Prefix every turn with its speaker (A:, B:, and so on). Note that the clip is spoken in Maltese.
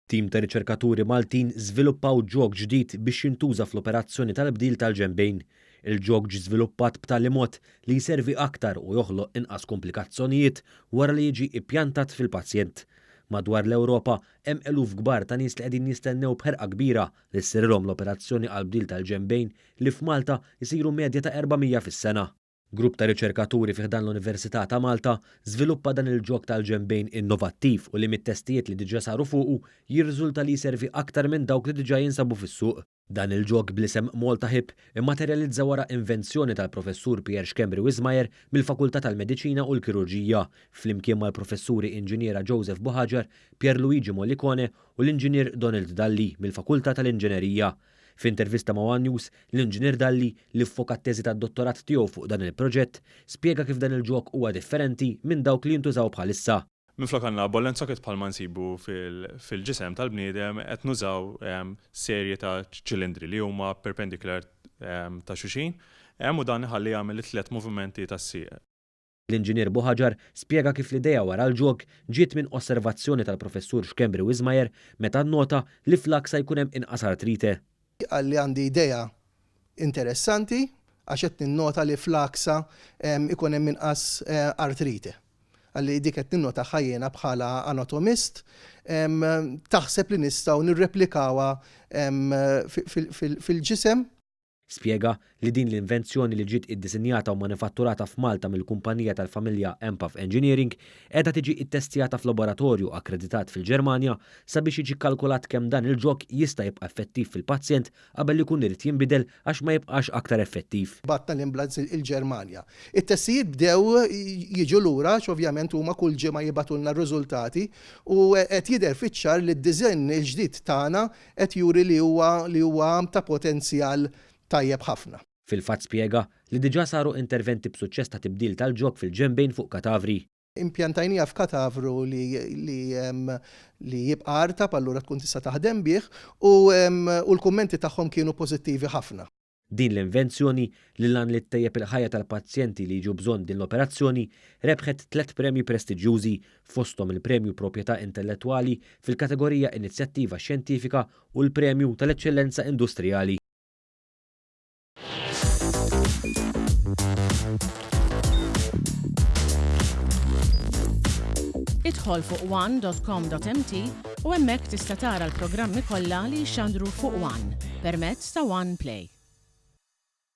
A: Tim ta' riċerkaturi Maltin żviluppaw ġok ġdid biex jintuża fl-operazzjoni tal-bdil tal-ġenbejn. Il-ġok ġie żviluppat b'tali mod li jservi aktar u joħloq inqas komplikazzjonijiet wara li jiġi ippjantat fil-pazjent. Madwar l-Ewropa hemm eluf kbar ta' nies li qegħdin jistennew b'ħerqa kbira li ssirhom l-operazzjoni għall-bdil tal-ġenbejn li f'Malta jsiru medja ta' 400 fis-sena. Grupp ta' riċerkaturi fih dan l-Università ta' Malta żviluppa dan il-ġok tal-ġenbejn innovattiv u li mit-testijiet li diġà saru fuqu jirriżulta li jservi aktar minn dawk li diġà jinsabu fis-suq. Dan il-ġok bl-isem Malta Hip immaterjalizza wara invenzjoni tal-professur Pierre Xkembri Wismajer mill-Fakultà tal-Mediċina u l-Kirurġija flimkien mal-professuri Inġiniera Joseph Bohaġar, Pierluigi Mollicone u l-Inġinier Donald Dalli mill-Fakultà tal-Inġinerija. F'intervista ma' One News, l-Inġinier Dalli li ffoka t-teżi tad-dottorat tiegħu fuq dan il-proġett spjega kif dan il-ġok huwa differenti minn dawk li jintużaw bħalissa.
B: Minflok għandna ball and socket bħalma nsibu fil-ġisem tal-bniedem qed nużaw serje ta' ċilindri li huma perpendicular ta' xulxin u dan iħalli jagħmel it-tliet movimenti tas-sieq.
A: L-Inġinier Bohaġar spjega kif l-idea wara l-ġok ġiet minn osservazzjoni tal-professur Xkembri Wismajer meta nnota li fl-aksa jkun hemm inqas artrite.
C: Għalli għandi idea interessanti għax qed ninnota li fl-aksa ikun hemm inqas artrite. Għalli dik qed ninnota ħajjena bħala anatomist taħseb li nistgħu nirreplikawha fil-ġisem.
A: Spjega li din l-invenzjoni li ġiet iddisinjata u manifatturata f'Malta mill-kumpanija tal-familja Empath Engineering qiegħda tiġi ttestjata f'laboratorju akkreditat fil-Ġermanja sabiex jiġi kkalkulat kemm dan il-ġok jista' jibqa' effettiv fil-pazjent qabel li jkun irid jinbidel għax ma jibqax aktar effettiv.
C: Batta l-implants il-Ġermanja. It-testijiet bdew jiġu lura x'ovvjament huma kull ġimgħa jibatulna r-riżultati u qed jidher fiċ-ċar li d-diżinn il-ġdid tagħna qed juri li huwa ta' potenzjal tajjeb ħafna.
A: Fil-fatt spjega li diġà saru interventi b'suċċess ta' tibdil tal-ġok fil-ġenbejn fuq katavri.
C: Impjantajnija f'katavru li jibqa' artab allura tkun tista' taħdem bih u l-kummenti tagħhom kienu pożittivi ħafna.
A: Din l-invenzjoni li lan li ttejjeb il-ħajja tal-pazjenti li jiġu bżonn din l-operazzjoni rebħet 3 premji prestiġjużi fosthom il-Premju Proprjetà Intellettwali fil-kategorija Inizjattiva Xjentifika u l-Premju tal-Eċċellenza Industrijali.
D: Idħol fuq one.com.mt u hemmhekk tista' tara l-programmi kollha li jxandru fuq One permezz ta' One Play.